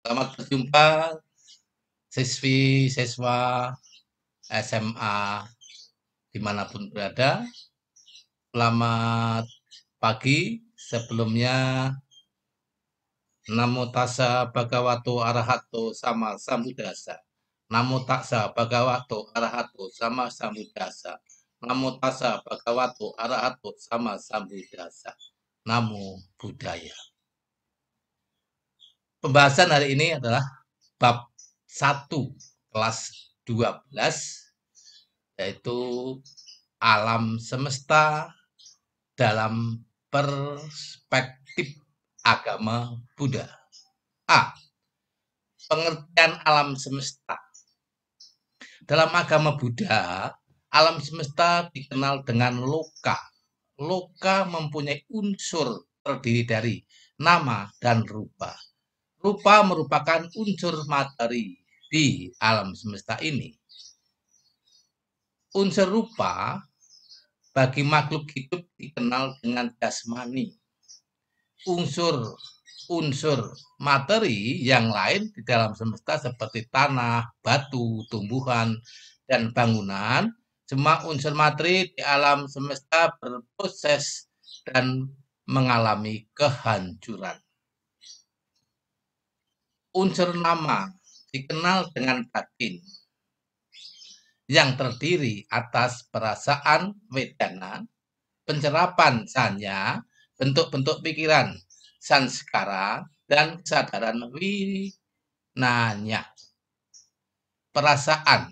Selamat berjumpa siswi, siswa SMA dimanapun berada. Selamat pagi. Sebelumnya, Namo tassa bhagavato arahato sama sambuddhassa. Namo tassa bhagavato arahato sama sambuddhassa. Namo tassa bhagavato arahato sama sambuddhassa. Namo Buddhaya. Pembahasan hari ini adalah bab 1 kelas 12, yaitu alam semesta dalam perspektif agama Buddha. A. Pengertian alam semesta. Dalam agama Buddha, alam semesta dikenal dengan loka. Loka mempunyai unsur terdiri dari nama dan rupa. Rupa merupakan unsur materi di alam semesta ini. Unsur rupa bagi makhluk hidup dikenal dengan jasmani. Unsur materi yang lain di dalam semesta seperti tanah, batu, tumbuhan, dan bangunan, semua unsur materi di alam semesta berproses dan mengalami kehancuran. Unsur nama dikenal dengan batin, yang terdiri atas perasaan wedana, pencerapan sanya, bentuk-bentuk pikiran, sanskara, dan kesadaran winanya. Perasaan,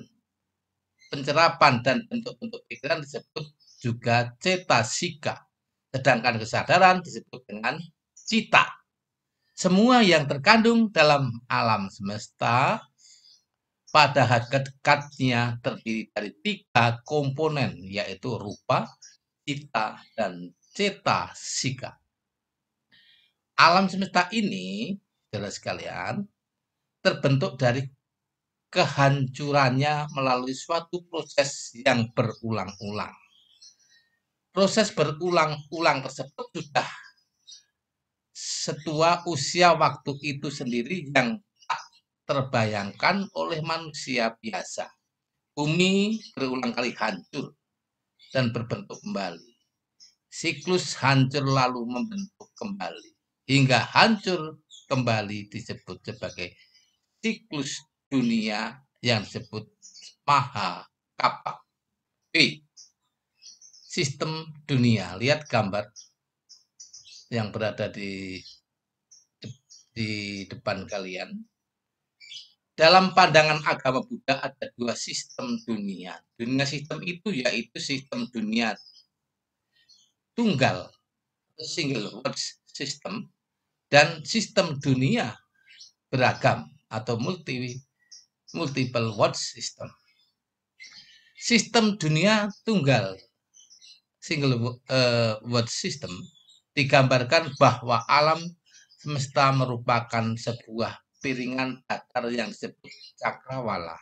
pencerapan, dan bentuk-bentuk pikiran disebut juga cetasika, sedangkan kesadaran disebut dengan cita. Semua yang terkandung dalam alam semesta pada hakikatnya terdiri dari 3 komponen, yaitu rupa, cita, dan cetasika. Alam semesta ini, saudara sekalian, terbentuk dari kehancurannya melalui suatu proses yang berulang-ulang. Proses berulang-ulang tersebut sudah setua usia waktu itu sendiri yang tak terbayangkan oleh manusia biasa. Bumi berulang kali hancur dan berbentuk kembali. Siklus hancur lalu membentuk kembali. Hingga hancur kembali disebut sebagai siklus dunia yang disebut Mahakapa. B. Sistem dunia. Lihat gambar yang berada di depan kalian. Dalam pandangan agama Buddha ada 2 sistem dunia. Dunia sistem itu yaitu sistem dunia tunggal, single world system, dan sistem dunia beragam atau multiple world system. Sistem dunia tunggal, single world system, digambarkan bahwa alam semesta merupakan sebuah piringan datar yang disebut cakrawala.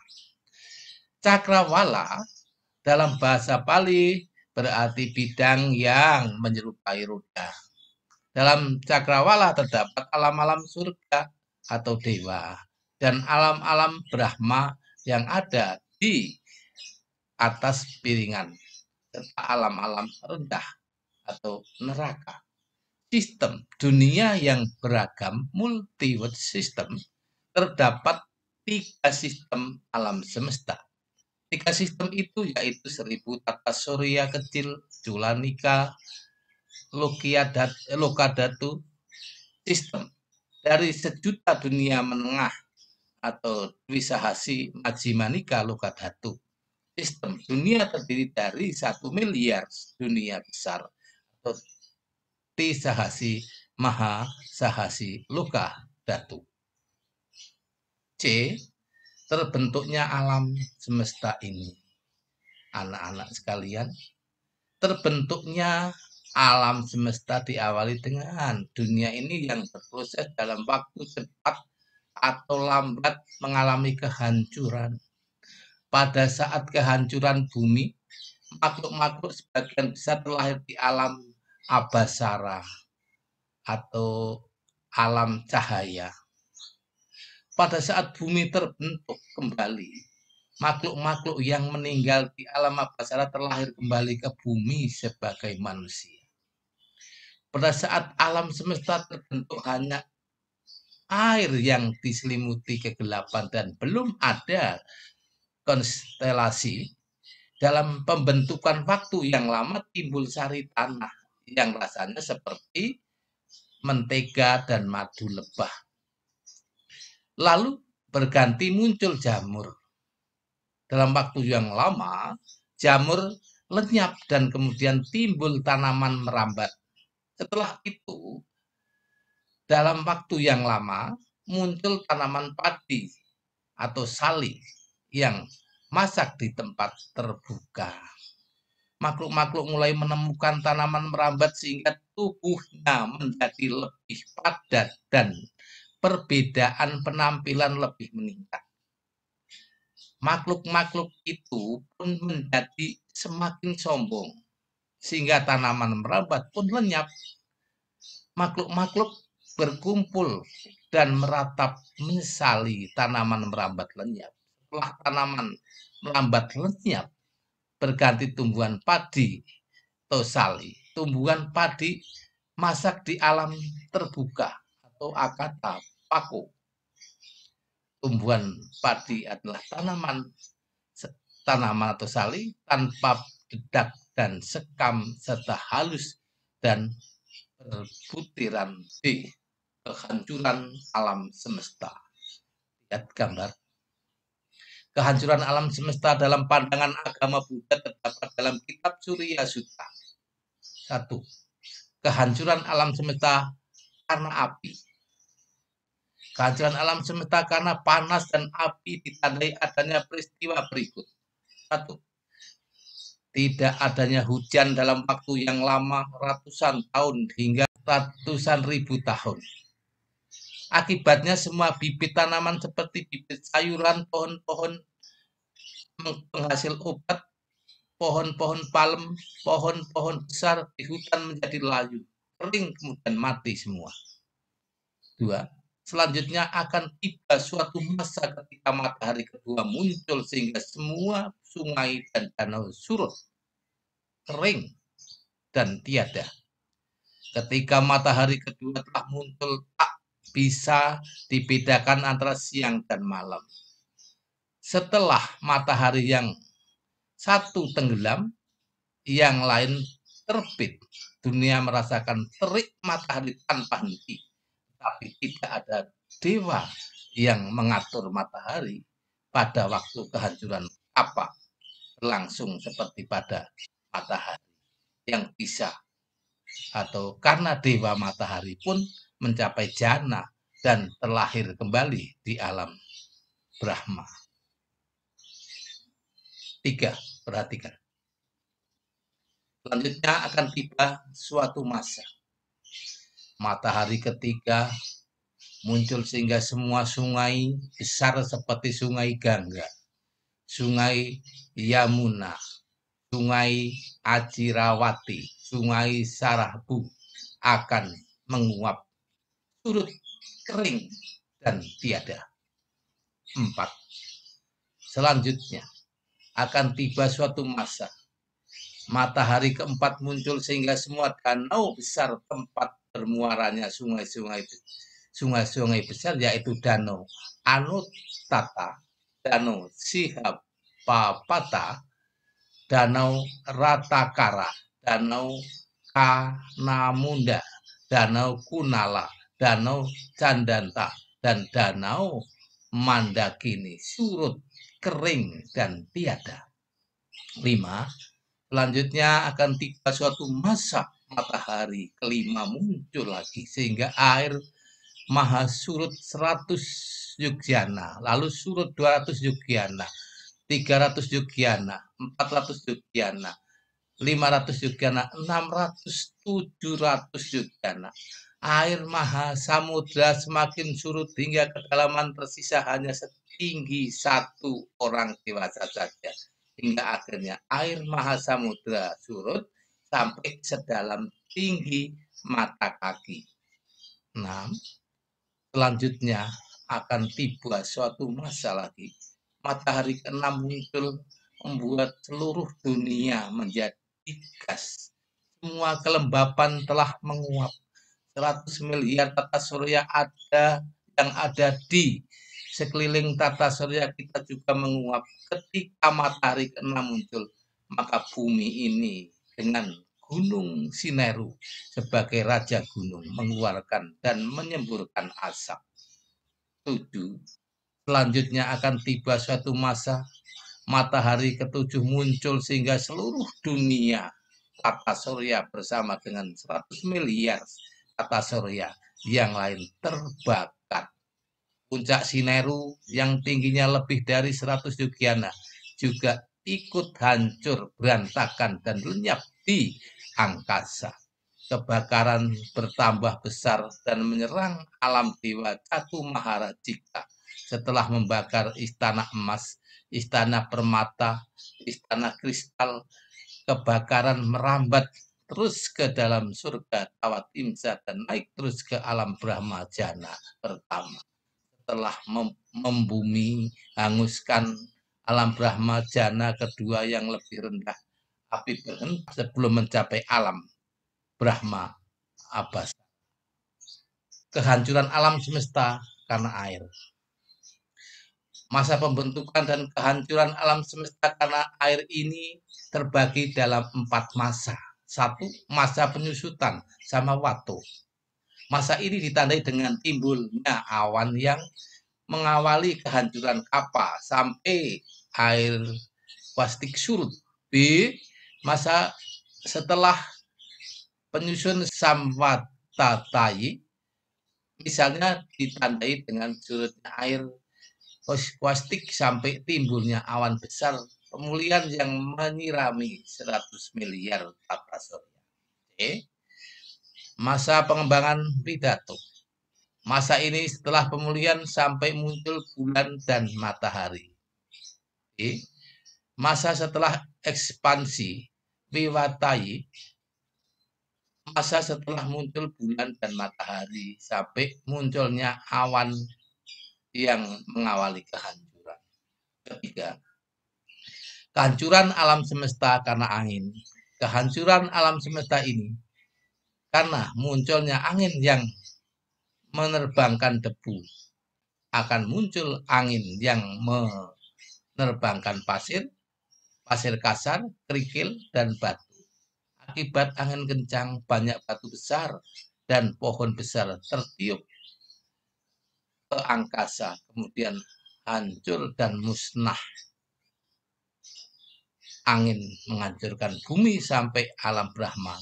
Cakrawala dalam bahasa Pali berarti bidang yang menyerupai roda. Dalam cakrawala terdapat alam-alam surga atau dewa dan alam-alam Brahma yang ada di atas piringan, serta alam-alam rendah atau neraka. Sistem dunia yang beragam, multi-world system, terdapat 3 sistem alam semesta. 3 sistem itu yaitu 1000 tata surya kecil, Culanika, Lokadatu, sistem dari 1.000.000 dunia menengah atau Twisahasi Majjimanika Lokadatu. Sistem dunia terdiri dari 1 miliar dunia besar atau Tisahasi Mahasahasi Lokadatu. C. Terbentuknya alam semesta ini. Anak-anak sekalian, terbentuknya alam semesta diawali dengan dunia ini yang berproses dalam waktu cepat atau lambat mengalami kehancuran. Pada saat kehancuran bumi, makhluk-makhluk sebagian besar terlahir di alam abasara atau alam cahaya. pada saat bumi terbentuk kembali, makhluk-makhluk yang meninggal di alam abasara terlahir kembali ke bumi sebagai manusia. Pada saat alam semesta terbentuk hanya air yang diselimuti kegelapan dan belum ada konstelasi, dalam pembentukan waktu yang lama timbul sari tanah yang rasanya seperti mentega dan madu lebah. Lalu berganti muncul jamur. Dalam waktu yang lama, jamur lenyap dan kemudian timbul tanaman merambat. Setelah itu, dalam waktu yang lama, muncul tanaman padi atau sali yang masak di tempat terbuka. Makhluk-makhluk mulai menemukan tanaman merambat sehingga tubuhnya menjadi lebih padat dan perbedaan penampilan lebih meningkat. Makhluk-makhluk itu pun menjadi semakin sombong, sehingga tanaman merambat pun lenyap. Makhluk-makhluk berkumpul dan meratap menyesali tanaman merambat lenyap. Setelah tanaman merambat lenyap, berganti tumbuhan padi atau sali. Tumbuhan padi masak di alam terbuka atau akata pako. Tumbuhan padi adalah tanaman atau sali tanpa dedak dan sekam serta halus dan berbutiran di kehancuran alam semesta. Lihat gambar. Kehancuran alam semesta dalam pandangan agama Buddha terdapat dalam kitab Surya Sutta. 1. Kehancuran alam semesta karena api. Kehancuran alam semesta karena panas dan api ditandai adanya peristiwa berikut. 1. Tidak adanya hujan dalam waktu yang lama, ratusan tahun hingga ratusan ribu tahun. Akibatnya semua bibit tanaman seperti bibit sayuran, pohon-pohon penghasil obat, pohon-pohon palem, pohon-pohon besar di hutan menjadi layu, kering kemudian mati semua. 2. Selanjutnya akan tiba suatu masa ketika matahari kedua muncul sehingga semua sungai dan danau surut, kering, dan tiada. Ketika matahari kedua telah muncul, tak bisa dibedakan antara siang dan malam. Setelah matahari yang satu tenggelam, yang lain terbit. Dunia merasakan terik matahari tanpa henti. Tapi tidak ada dewa yang mengatur matahari pada waktu kehancuran apa berlangsung seperti pada matahari yang bisa, atau karena dewa matahari pun mencapai jana dan terlahir kembali di alam Brahma. 3. Perhatikan. Selanjutnya akan tiba suatu masa. Matahari ketiga muncul sehingga semua sungai besar seperti sungai Gangga, sungai Yamuna, sungai Ajirawati, sungai Sarahbu akan menguap, surut, kering, dan tiada. 4. Selanjutnya akan tiba suatu masa. Matahari keempat muncul sehingga semua danau besar tempat bermuaranya sungai-sungai besar, yaitu danau Anuttata, danau Sihapapata, danau Ratakara, danau Kanamunda, danau Kunala, danau Candanta, dan danau Mandakini surut, kering, dan tiada. 5. Selanjutnya akan tiba suatu masa matahari kelima muncul lagi sehingga air maha surut 100 yugyana, lalu surut 200 yugyana, 300 yugyana, 400 yugyana, 500 yugyana, 600, 700 yugyana. Air maha samudra semakin surut hingga kedalaman tersisa hanya setinggi satu orang dewasa saja. Hingga akhirnya air maha samudra surut sampai sedalam tinggi mata kaki. 6. Selanjutnya akan tiba suatu masa lagi. Matahari keenam muncul membuat seluruh dunia menjadi gas. Semua kelembapan telah menguap. 100 miliar tata surya yang ada di sekeliling tata surya kita juga menguap. Ketika matahari keenam muncul, maka bumi ini dengan Gunung Sineru sebagai raja gunung mengeluarkan dan menyemburkan asap. 7. Selanjutnya akan tiba suatu masa matahari ketujuh muncul sehingga seluruh dunia tata surya bersama dengan 100 miliar tata surya yang lain terbakar. Puncak Sineru yang tingginya lebih dari 100 yugiana juga ikut hancur, berantakan, dan lenyap di angkasa. Kebakaran bertambah besar dan menyerang alam dewa Catu Maharajika setelah membakar istana emas, istana permata, istana kristal. Kebakaran merambat terus ke dalam surga Tawat Imsa dan naik terus ke alam Brahma Jana pertama. Setelah membumi, hanguskan alam Brahma Jana kedua yang lebih rendah, api berhenti sebelum mencapai alam Brahma Abas. Kehancuran alam semesta karena air. Masa pembentukan dan kehancuran alam semesta karena air ini terbagi dalam 4 masa. 1. Masa penyusutan sama waktu. Masa ini ditandai dengan timbulnya awan yang mengawali kehancuran kapal sampai air plastik surut. B. Masa setelah penyusun Samvatatai, misalnya ditandai dengan surutnya air plastik sampai timbulnya awan besar pemulihan yang menyirami 100 miliar tata surya. Masa pengembangan pidato. Masa ini setelah pemulihan sampai muncul bulan dan matahari. Masa setelah ekspansi Viwatai. Masa setelah muncul bulan dan matahari sampai munculnya awan yang mengawali kehancuran. Ketiga, kehancuran alam semesta karena angin. Kehancuran alam semesta ini karena munculnya angin yang menerbangkan debu. Akan muncul angin yang menerbangkan pasir, pasir kasar, kerikil, dan batu. Akibat angin kencang, banyak batu besar dan pohon besar tertiup ke angkasa, kemudian hancur dan musnah. Angin menghancurkan bumi sampai alam Brahma.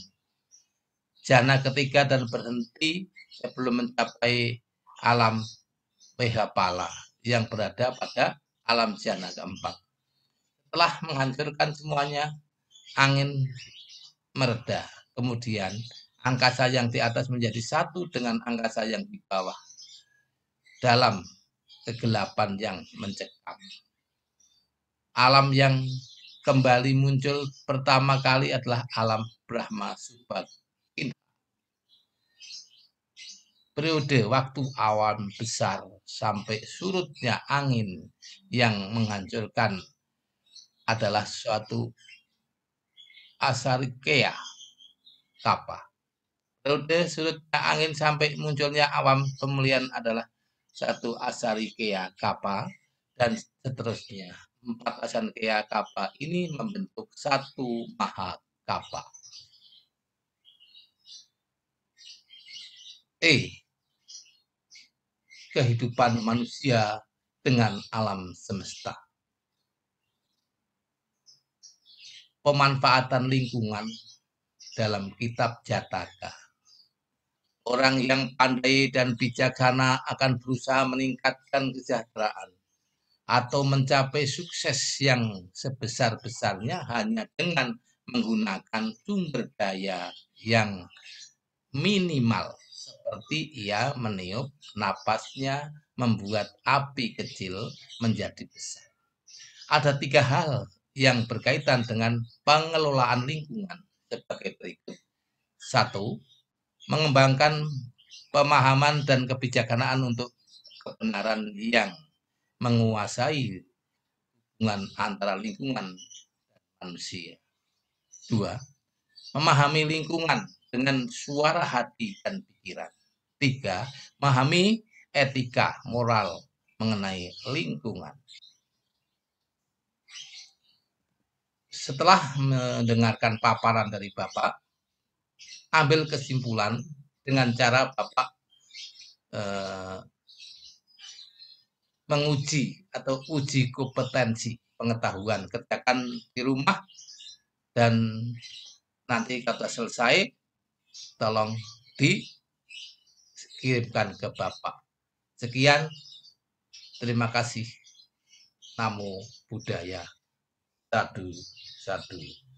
Jana ketiga dan berhenti sebelum mencapai alam Vehapala yang berada pada alam jana keempat. Setelah menghancurkan semuanya, angin mereda. Kemudian angkasa yang di atas menjadi satu dengan angkasa yang di bawah dalam kegelapan yang mencekam. Alam yang kembali muncul pertama kali adalah alam Brahma Subhagina. Periode waktu awan besar sampai surutnya angin yang menghancurkan adalah suatu Asarikeya Kapa. Periode surutnya angin sampai munculnya awan pemulihan adalah satu Asarikeya Kapa dan seterusnya. 4 Asarikeya Kapa ini membentuk satu Mahakapa. Kehidupan manusia dengan alam semesta. Pemanfaatan lingkungan dalam kitab Jataka. Orang yang pandai dan bijaksana akan berusaha meningkatkan kesejahteraan atau mencapai sukses yang sebesar-besarnya hanya dengan menggunakan sumber daya yang minimal, seperti ia meniup napasnya membuat api kecil menjadi besar. Ada 3 hal yang berkaitan dengan pengelolaan lingkungan sebagai berikut. 1. Mengembangkan pemahaman dan kebijaksanaan untuk kebenaran yang menguasai hubungan antara lingkungan dan manusia. 2. Memahami lingkungan dengan suara hati dan pikiran. 3. Memahami etika moral mengenai lingkungan. Setelah mendengarkan paparan dari Bapak, ambil kesimpulan dengan cara Bapak menguji atau uji kompetensi pengetahuan, kerjakan di rumah, dan nanti kata selesai tolong dikirimkan ke Bapak. Sekian, terima kasih. Namo Buddhaya. Sadu, sadu.